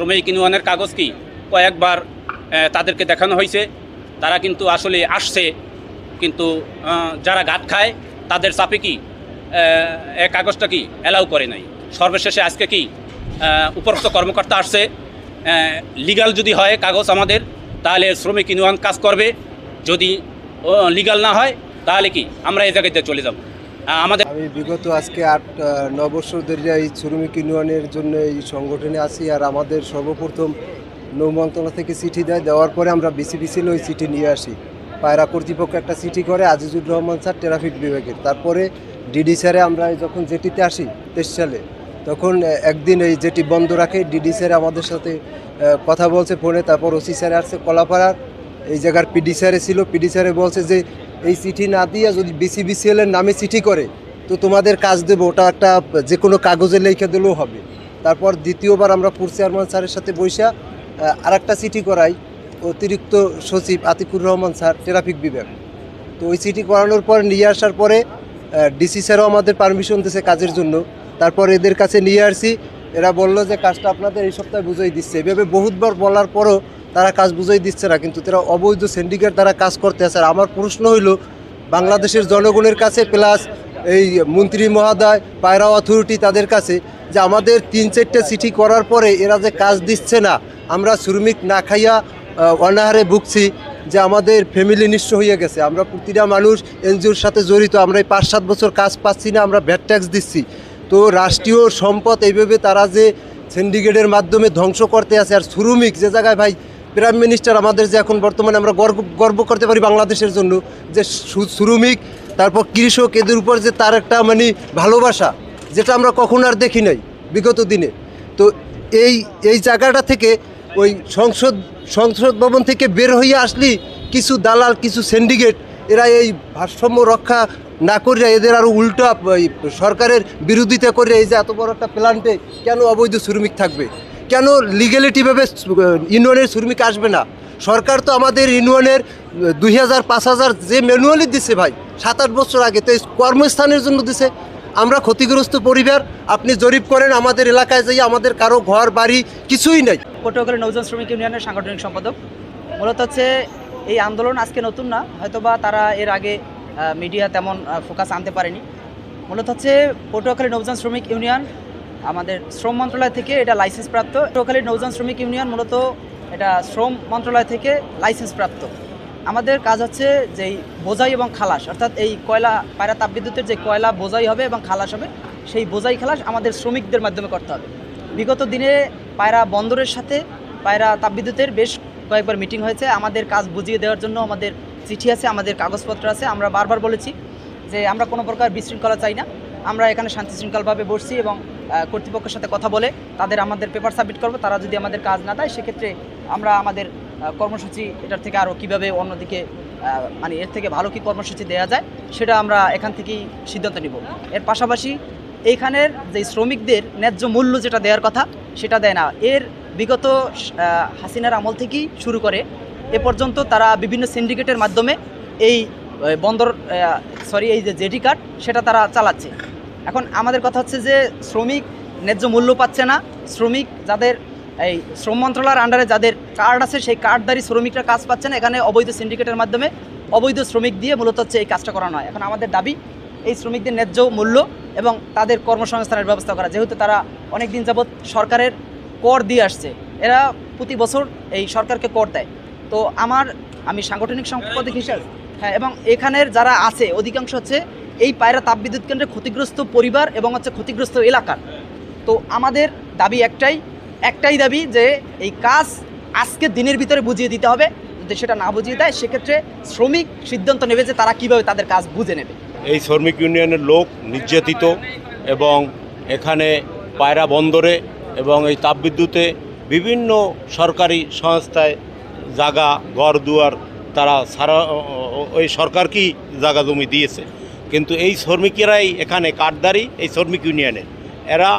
শ্রমিক ইউনিয়নের কাগজ কি কয়েকবার তাদেরকে দেখানো হয়েছে, তারা কিন্তু আসলে আসছে, কিন্তু যারা গাঁট খায় তাদের চাপে কি এই কাগজটা কি অ্যালাউ করে নাই। সর্বশেষে আজকে কি উপরোক্ত কর্মকর্তা আসছে, লিগাল যদি হয় কাগজ আমাদের তাহলে শ্রমিক ইউনিয়ন কাজ করবে, যদি লিগাল না হয় তাহলে কি আমরা এই জায়গাতে চলে যাব। আমাদের আমি বিগত আজকে 8-9 বছর ধরে এই শ্রমিক ইউনিয়নের জন্য এই সংগঠনে আছি। আর আমাদের সর্বপ্রথম নৌ মন্ত্রণালয় থেকে চিঠি দেওয়ার পরে আমরা বিসিবিসিএল ওই চিঠি নিয়ে আসি। পায়রা কর্তৃপক্ষ একটা চিঠি করে আজিজুর রহমান স্যার ট্রাফিক বিভাগের, তারপরে ডিডি স্যারে আমরা যখন জেটিতে আসি 23 সালে, তখন একদিন এই জেটি বন্ধ রাখে। ডিডি স্যার আমাদের সাথে কথা বলছে ফোনে, তারপর ওসি স্যারে আসছে কলাপাড়ার, এই জায়গার পিডি স্যারে ছিল। পিডি স্যারে বলছে যে এই চিঠি না দিয়ে যদি বিসিবিসিএলের নামে চিঠি করে তো তোমাদের কাজ দেবো, ওটা একটা যে কোনো কাগজে লিখে দিলেও হবে। তারপর দ্বিতীয়বার আমরা পুর চেয়ারম্যান স্যারের সাথে বৈশা আর একটা চিঠি করাই অতিরিক্ত সচিব আতিকুর রহমান স্যার ট্রাফিক বিভাগ। তো ওই চিঠি করানোর পর নিয়ে আসার পরে ডিসি স্যারও আমাদের পারমিশন দিয়েছে কাজের জন্য। তারপর এদের কাছে নিয়ে আসছি, এরা বললো যে কাজটা আপনাদের এই সপ্তাহে বুঝিয়ে দিচ্ছে। এভাবে বহুতবার বলার পরও তারা কাজ বুঝাই দিচ্ছে না, কিন্তু তারা অবৈধ সিন্ডিকেট দ্বারা কাজ করতে আসে। আর আমার প্রশ্ন হইল বাংলাদেশের জনগণের কাছে প্লাস এই মন্ত্রী মহোদয় পায়রা অথরিটি তাদের কাছে, যে আমাদের 3-4টা চিঠি করার পরে এরা যে কাজ দিচ্ছে না, আমরা শ্রমিক না খাইয়া অনাহারে ভুগছি, যে আমাদের ফ্যামিলি নিঃস্ব হয়ে গেছে। আমরা প্রতিটা মানুষ এনজিওর সাথে জড়িত, আমরা এই 5-7 বছর কাজ পাচ্ছি না, আমরা ভ্যাট ট্যাক্স দিচ্ছি। তো রাষ্ট্রীয় সম্পদ এইভাবে তারা যে সিন্ডিকেটের মাধ্যমে ধ্বংস করতে আছে। আর শ্রমিক যে জায়গায় ভাই প্রাইম মিনিস্টার আমাদের যে এখন বর্তমানে আমরা গর্ব করতে পারি বাংলাদেশের জন্য, যে শ্রমিক তারপর কৃষক এদের উপর যে তার একটা মানে ভালোবাসা, যেটা আমরা কখনো আর দেখি নাই বিগত দিনে। তো এই জায়গাটা থেকে ওই সংসদ ভবন থেকে বের হয়ে আসলি কিছু দালাল, কিছু সিন্ডিকেট, এরা এই ভারসাম্য রক্ষা না করিয়া এদের আরও উল্টা সরকারের বিরোধিতা করে এই যে এত বড় একটা প্ল্যান্টে কেন অবৈধ শ্রমিক থাকবে, কেন লিগ্যালিটিভাবে ইউনিয়নের শ্রমিক আসবে না। সরকার তো আমাদের ইউনিয়নের 2000-5000 যে ম্যানুয়ালি দিছে ভাই 7-8 বছর আগে, তো এই কর্মস্থানের জন্য দিছে। আমরা ক্ষতিগ্রস্ত পরিবার, আপনি জরিপ করেন আমাদের এলাকায় যাই, আমাদের কারো ঘর বাড়ি কিছুই নাই। পটুয়াখালী নৌযান শ্রমিক ইউনিয়নের সাংগঠনিক সম্পাদক। মূলত হচ্ছে এই আন্দোলন আজকে নতুন না, হয়তোবা তারা এর আগে মিডিয়া তেমন ফোকাস আনতে পারেনি। মূলত হচ্ছে পটুয়াখালী নৌযান শ্রমিক ইউনিয়ন আমাদের শ্রম মন্ত্রণালয় থেকে এটা লাইসেন্স প্রাপ্ত। পটুয়াখালী নৌযান শ্রমিক ইউনিয়ন মূলত এটা শ্রম মন্ত্রণালয় থেকে লাইসেন্স প্রাপ্ত। আমাদের কাজ হচ্ছে যেই বোঝাই এবং খালাস, অর্থাৎ এই কয়লা পায়রা তাপবিদ্যুতের যে কয়লা বোঝাই হবে এবং খালাস হবে, সেই বোঝাই খালাস আমাদের শ্রমিকদের মাধ্যমে করতে হবে। বিগত দিনে পায়রা বন্দরের সাথে পায়রা তাপবিদ্যুতের বেশ কয়েকবার মিটিং হয়েছে, আমাদের কাজ বুঝিয়ে দেওয়ার জন্য আমাদের চিঠি আছে, আমাদের কাগজপত্র আছে। আমরা বারবার বলেছি যে আমরা কোনো প্রকার বিশৃঙ্খলা চাই না, আমরা এখানে শান্তি শৃঙ্খলভাবে বসছি এবং কর্তৃপক্ষের সাথে কথা বলে তাদের আমাদের পেপার সাবমিট করব। তারা যদি আমাদের কাজ না দেয় সেক্ষেত্রে আমরা আমাদের কর্মসূচি এটার থেকে আরও কীভাবে অন্যদিকে মানে এর থেকে ভালো কী কর্মসূচি দেওয়া যায় সেটা আমরা এখান থেকেই সিদ্ধান্ত নিব। এর পাশাপাশি এইখানের যে শ্রমিকদের ন্যায্য মূল্য যেটা দেওয়ার কথা সেটা দেয় না। এর বিগত হাসিনার আমল থেকেই শুরু করে এ পর্যন্ত তারা বিভিন্ন সিন্ডিকেটের মাধ্যমে এই বন্দর এই যে জেটি কার্ড সেটা তারা চালাচ্ছে। এখন আমাদের কথা হচ্ছে যে শ্রমিক ন্যায্য মূল্য পাচ্ছে না। শ্রমিক যাদের এই শ্রম মন্ত্রণালয়ের আন্ডারে যাদের কার্ড আছে সেই কার্ডধারী শ্রমিকরা কাজ পাচ্ছে না। এখানে অবৈধ সিন্ডিকেটের মাধ্যমে অবৈধ শ্রমিক দিয়ে মূলত হচ্ছে এই কাজটা করানো হয়। এখন আমাদের দাবি এই শ্রমিকদের ন্যায্য মূল্য এবং তাদের কর্মসংস্থানের ব্যবস্থা করা। যেহেতু তারা অনেক দিন যাবৎ সরকারের কর দিয়ে আসছে, এরা প্রতি বছর এই সরকারকে কর দেয়। তো আমি সাংগঠনিক সম্পাদক হিসেবে এবং এখানের যারা আছে অধিকাংশ হচ্ছে এই পায়রা তাপবিদ্যুৎ কেন্দ্রে ক্ষতিগ্রস্ত পরিবার এবং হচ্ছে ক্ষতিগ্রস্ত এলাকার। তো আমাদের দাবি একটাই দাবি যে এই কাজ আজকে দিনের ভিতরে বুঝিয়ে দিতে হবে। যদি সেটা না বুঝিয়ে দেয় সেক্ষেত্রে শ্রমিক সিদ্ধান্ত নেবে যে তারা কীভাবে তাদের কাজ বুঝে নেবে। এই শ্রমিক ইউনিয়নের লোক নির্যাতিত এবং এখানে পায়রা বন্দরে এবং এই তাপবিদ্যুতে বিভিন্ন সরকারি সংস্থায় জায়গা ঘর দুয়ার তারা সারা ওই সরকারকেই জায়গা জমি দিয়েছে, কিন্তু এই শ্রমিকেরাই এখানে কার্ডধারী এই শ্রমিক ইউনিয়নের। এরা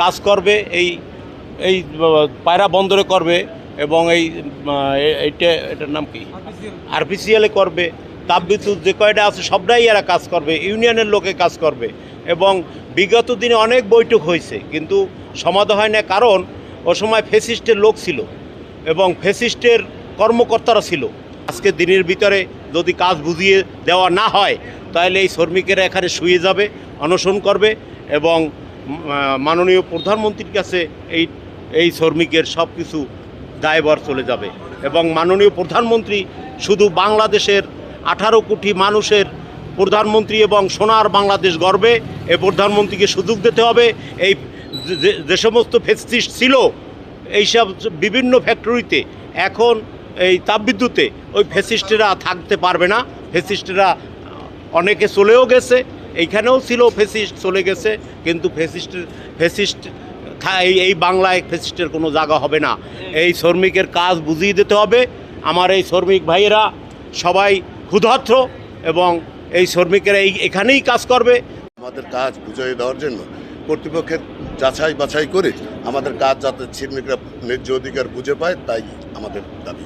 কাজ করবে এই পায়রা বন্দরে করবে এবং এটার নাম কি আরপিসিএলে করবে, তাপবিদ্যুৎ যে কয়টা আছে সবটাই এরা কাজ করবে, ইউনিয়নের লোকে কাজ করবে। এবং বিগত দিনে অনেক বৈঠক হয়েছে কিন্তু সমাধান হয় না, কারণ ও সময় ফ্যাসিস্টের লোক ছিল এবং ফ্যাসিস্টের কর্মকর্তারা ছিল। আজকে দিনের ভিতরে যদি কাজ বুঝিয়ে দেওয়া না হয় তাহলে এই শ্রমিকেরা এখানে শুয়ে যাবে, অনশন করবে এবং মাননীয় প্রধানমন্ত্রীর কাছে এই শ্রমিকের সব কিছু দায়ভার চলে যাবে এবং মাননীয় প্রধানমন্ত্রী শুধু বাংলাদেশের 18 কোটি মানুষের প্রধানমন্ত্রী এবং সোনার বাংলাদেশ গর্বে এই প্রধানমন্ত্রীকে সুযোগ দিতে হবে। এই যে সমস্ত ফ্যাসিস্ট ছিল এইসব বিভিন্ন ফ্যাক্টরিতে এখন এই তাপবিদ্যুতে ওই ফ্যাসিস্টেরা থাকতে পারবে না। ফ্যাসিস্টেরা অনেকে চলেও গেছে, এইখানেও ছিল ফ্যাসিস্ট চলে গেছে, কিন্তু ফ্যাসিস্ট এই বাংলায় ফ্যাসিস্টের কোনো জায়গা হবে না। এই শ্রমিকের কাজ বুঝিয়ে দিতে হবে। আমার এই শ্রমিক ভাইয়েরা সবাই ক্ষুধার্ত এবং এই শ্রমিকেরা এখানেই কাজ করবে। আমাদের কাজ বুঝিয়ে দেওয়ার জন্য কর্তৃপক্ষের যাচাই বাছাই করে আমাদের কাজ যাতে শ্রমিকরা ন্যায্য অধিকার বুঝে পায়, তাই আমাদের দাবি।